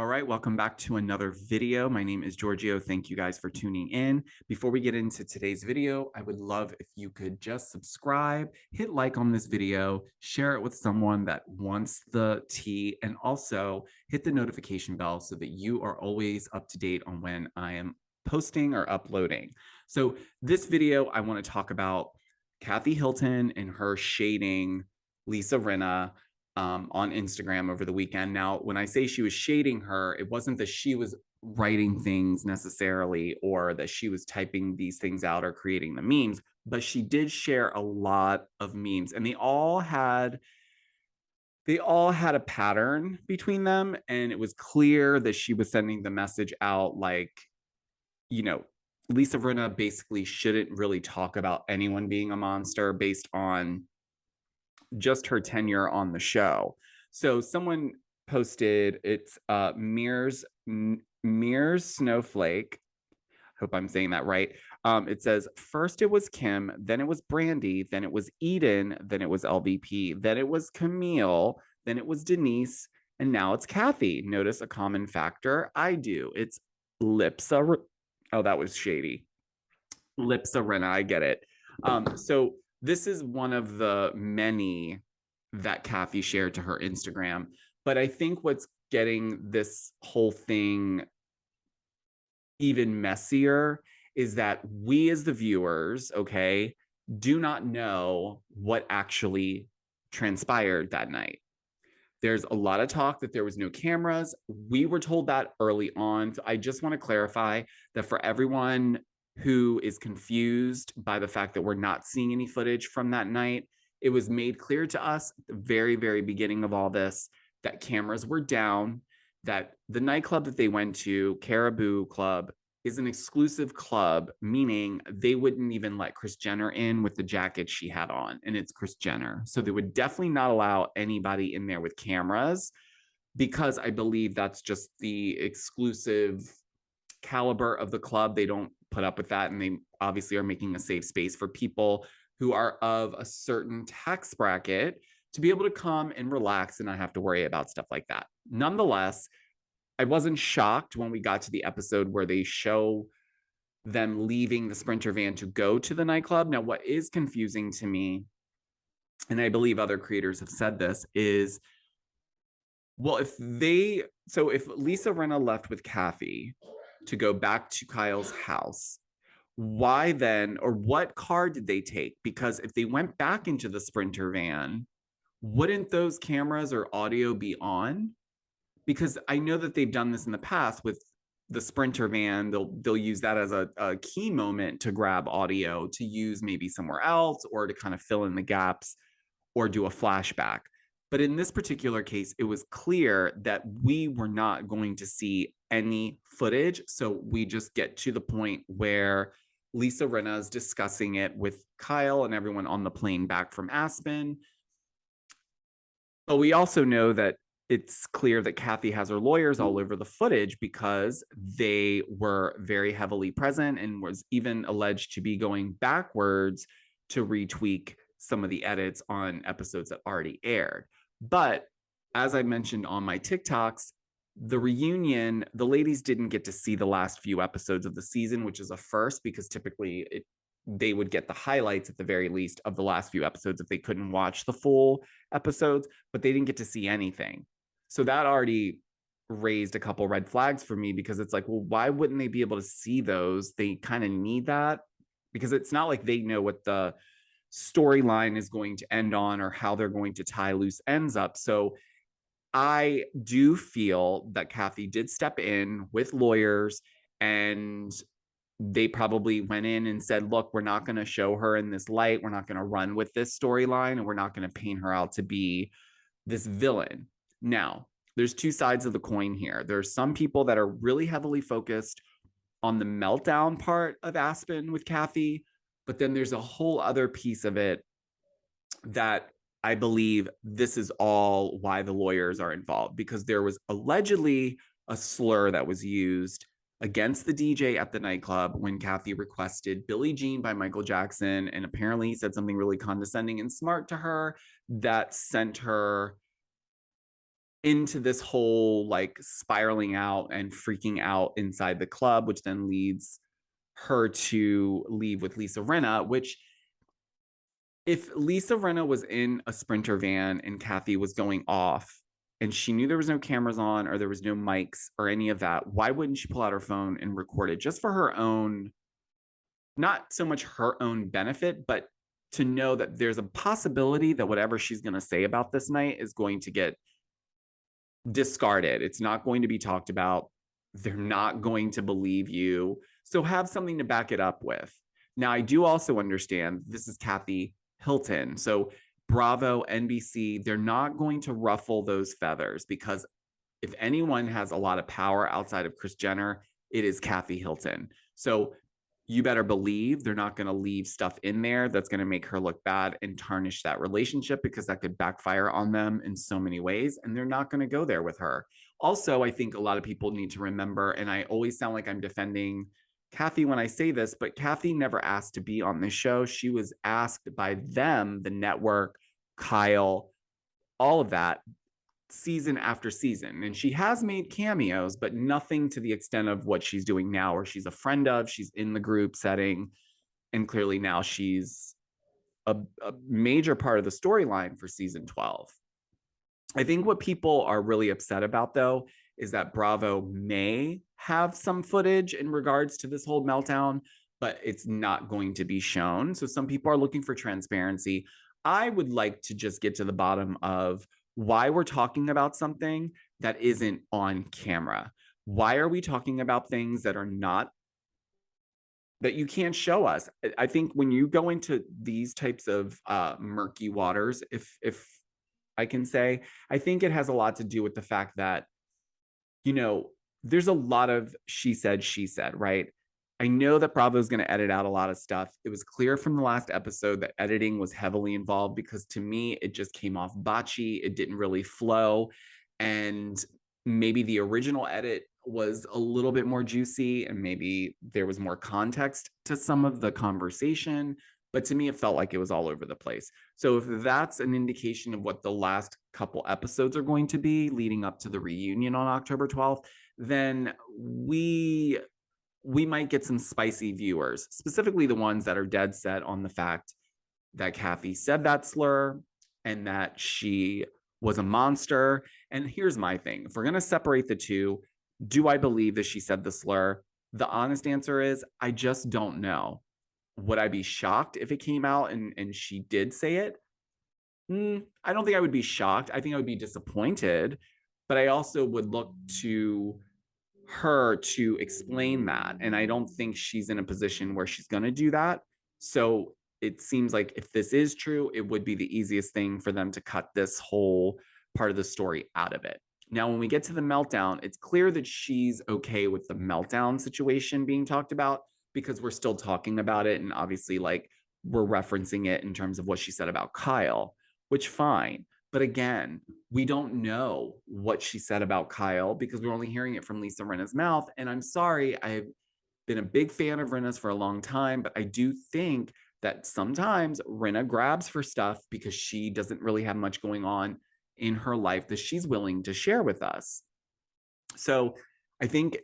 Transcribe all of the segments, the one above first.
All right, welcome back to another video. My name is Giorgio. Thank you guys for tuning in. Before we get into today's video, I would love if you could just subscribe, hit like on this video, share it with someone that wants the tea, and also hit the notification bell so that you are always up to date on when I am posting or uploading. So this video, I want to talk about Kathy Hilton and her shading Lisa Rinna on Instagram over the weekend. Now, when I say she was shading her, it wasn't that she was writing things necessarily or that she was typing these things out or creating the memes, but she did share a lot of memes and they all had a pattern between them, and it was clear that she was sending the message out like, you know, Lisa Rinna basically shouldn't really talk about anyone being a monster based on just her tenure on the show. So someone posted, it's Mears Snowflake. Hope I'm saying that right. It says, first it was Kim, then it was Brandy, then it was Eden, then it was LVP, then it was Camille, then it was Denise, and now it's Kathy. Notice a common factor? I do. It's Lipsa. Oh, that was shady. Lipsa Rinna, I get it. So this is one of the many that Kathy shared to her Instagram. But I think what's getting this whole thing even messier is that we as the viewers, okay, do not know what actually transpired that night. There's a lot of talk that there was no cameras. We were told that early on. So I just want to clarify that for everyone who is confused by the fact that we're not seeing any footage from that night, it was made clear to us at the very, very beginning of all this that cameras were down, that the nightclub that they went to, Caribou Club, is an exclusive club, meaning they wouldn't even let Kris Jenner in with the jacket she had on, and it's Kris Jenner. So they would definitely not allow anybody in there with cameras because I believe that's just the exclusive caliber of the club. They don't put up with that, and they obviously are making a safe space for people who are of a certain tax bracket to be able to come and relax and not have to worry about stuff like that. Nonetheless, I wasn't shocked when we got to the episode where they show them leaving the Sprinter van to go to the nightclub. Now, what is confusing to me, and I believe other creators have said this, is well, if Lisa Rinna left with Kathy to go back to Kyle's house, why then, or what car did they take? Because if they went back into the Sprinter van, wouldn't those cameras or audio be on? Because I know that they've done this in the past with the Sprinter van. They'll use that as a key moment to grab audio to use maybe somewhere else or to kind of fill in the gaps or do a flashback. But in this particular case, it was clear that we were not going to see any footage. So we just get to the point where Lisa Rinna is discussing it with Kyle and everyone on the plane back from Aspen. But we also know that it's clear that Kathy has her lawyers all over the footage because they were very heavily present and was even alleged to be going backwards to retweak some of the edits on episodes that already aired. But as I mentioned on my TikToks, the reunion, the ladies didn't get to see the last few episodes of the season, which is a first because typically they would get the highlights at the very least of the last few episodes if they couldn't watch the full episodes, but they didn't get to see anything. So that already raised a couple red flags for me because it's like, well, why wouldn't they be able to see those? They kind of need that because it's not like they know what the storyline is going to end on or how they're going to tie loose ends up. So I do feel that Kathy did step in with lawyers and they probably went in and said, look, we're not going to show her in this light. We're not going to run with this storyline and we're not going to paint her out to be this villain. Now, there's two sides of the coin here. There's some people that are really heavily focused on the meltdown part of Aspen with Kathy, but then there's a whole other piece of it that I believe this is all why the lawyers are involved, because there was allegedly a slur that was used against the DJ at the nightclub when Kathy requested Billie Jean by Michael Jackson. And apparently he said something really condescending and smart to her that sent her into this whole like spiraling out and freaking out inside the club, which then leads her to leave with Lisa Rinna, which if Lisa Rinna was in a Sprinter van and Kathy was going off and she knew there was no cameras on or there was no mics or any of that, why wouldn't she pull out her phone and record it just for her own, not so much her own benefit, but to know that there's a possibility that whatever she's going to say about this night is going to get discarded. It's not going to be talked about. They're not going to believe you. So have something to back it up with. Now, I do also understand this is Kathy Hilton. So Bravo, NBC, they're not going to ruffle those feathers because if anyone has a lot of power outside of Kris Jenner, it is Kathy Hilton. So you better believe they're not going to leave stuff in there that's going to make her look bad and tarnish that relationship because that could backfire on them in so many ways. And they're not going to go there with her. Also, I think a lot of people need to remember, and I always sound like I'm defending Kathy when I say this, but Kathy never asked to be on this show. She was asked by them, the network, Kyle, all of that, season after season. And she has made cameos, but nothing to the extent of what she's doing now, where she's a friend of, she's in the group setting. And clearly now she's a major part of the storyline for season 12. I think what people are really upset about, though, is that Bravo may have some footage in regards to this whole meltdown, but it's not going to be shown. So some people are looking for transparency. I would like to just get to the bottom of why we're talking about something that isn't on camera. Why are we talking about things that are not, that you can't show us? I think when you go into these types of murky waters, if I can say, I think it has a lot to do with the fact that, you know, there's a lot of she said, right? I know that Bravo is going to edit out a lot of stuff. It was clear from the last episode that editing was heavily involved because to me, it just came off botchy. It didn't really flow. And maybe the original edit was a little bit more juicy and maybe there was more context to some of the conversation. But to me, it felt like it was all over the place. So if that's an indication of what the last couple episodes are going to be leading up to the reunion on October 12th, then we might get some spicy viewers, specifically the ones that are dead set on the fact that Kathy said that slur and that she was a monster. And here's my thing. If we're going to separate the two, do I believe that she said the slur? The honest answer is I just don't know. Would I be shocked if it came out and she did say it? I don't think I would be shocked. I think I would be disappointed, but I also would look to her to explain that. And I don't think she's in a position where she's going to do that. So it seems like if this is true, it would be the easiest thing for them to cut this whole part of the story out of it. Now, when we get to the meltdown, it's clear that she's okay with the meltdown situation being talked about because we're still talking about it. And obviously, like, we're referencing it in terms of what she said about Kyle, which fine. But again, we don't know what she said about Kyle because we're only hearing it from Lisa Rinna's mouth. And I'm sorry, I've been a big fan of Rinna's for a long time, but I do think that sometimes Rinna grabs for stuff because she doesn't really have much going on in her life that she's willing to share with us. So I think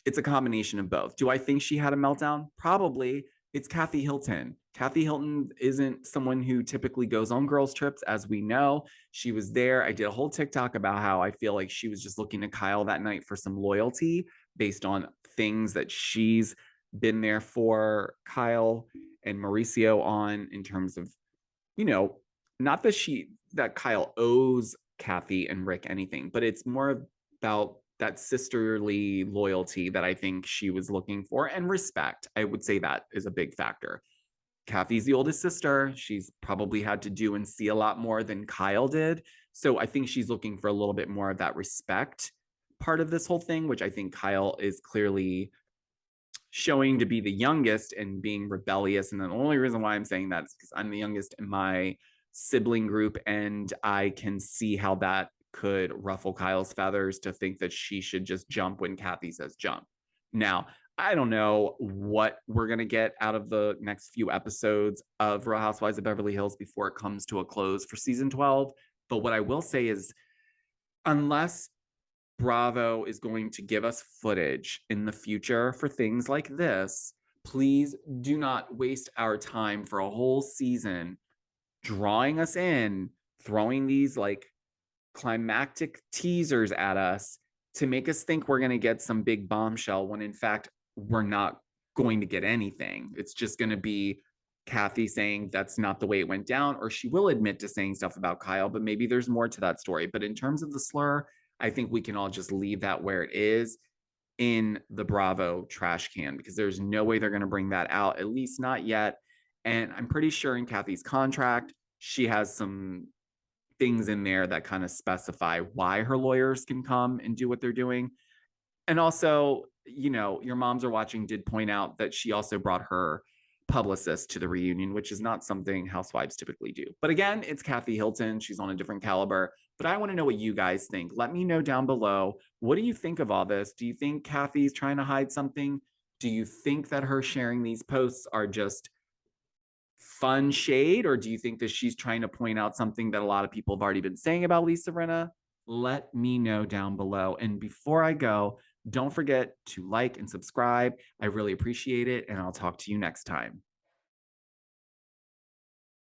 it's a combination of both. Do I think she had a meltdown? Probably. It's Kathy Hilton. Kathy Hilton isn't someone who typically goes on girls' trips, as we know. She was there. I did a whole TikTok about how I feel like she was just looking to Kyle that night for some loyalty based on things that she's been there for Kyle and Mauricio on in terms of, you know, not that Kyle owes Kathy and Rick anything, but it's more about that sisterly loyalty that I think she was looking for and respect. I would say that is a big factor. Kathy's the oldest sister. She's probably had to do and see a lot more than Kyle did. So I think she's looking for a little bit more of that respect part of this whole thing, which I think Kyle is clearly showing to be the youngest and being rebellious. And the only reason why I'm saying that is because I'm the youngest in my sibling group and I can see how that could ruffle Kyle's feathers to think that she should just jump when Kathy says jump. Now, I don't know what we're going to get out of the next few episodes of Real Housewives of Beverly Hills before it comes to a close for season 12. But what I will say is Unless Bravo is going to give us footage in the future for things like this, please do not waste our time for a whole season drawing us in, throwing these like climactic teasers at us to make us think we're going to get some big bombshell when in fact we're not going to get anything. It's just going to be Kathy saying that's not the way it went down, or she will admit to saying stuff about Kyle, but maybe there's more to that story. But in terms of the slur, I think we can all just leave that where it is in the Bravo trash can because there's no way they're going to bring that out, at least not yet. And I'm pretty sure in Kathy's contract, she has some things in there that kind of specify why her lawyers can come and do what they're doing. And also, you know, your moms are watching did point out that she also brought her publicist to the reunion, which is not something housewives typically do. But again, it's Kathy Hilton. She's on a different caliber. But I want to know what you guys think. Let me know down below. What do you think of all this? Do you think Kathy's trying to hide something? Do you think that her sharing these posts are just fun shade, or do you think that she's trying to point out something that a lot of people have already been saying about Lisa Rinna? Let me know down below. And before I go, don't forget to like and subscribe. I really appreciate it, and I'll talk to you next time.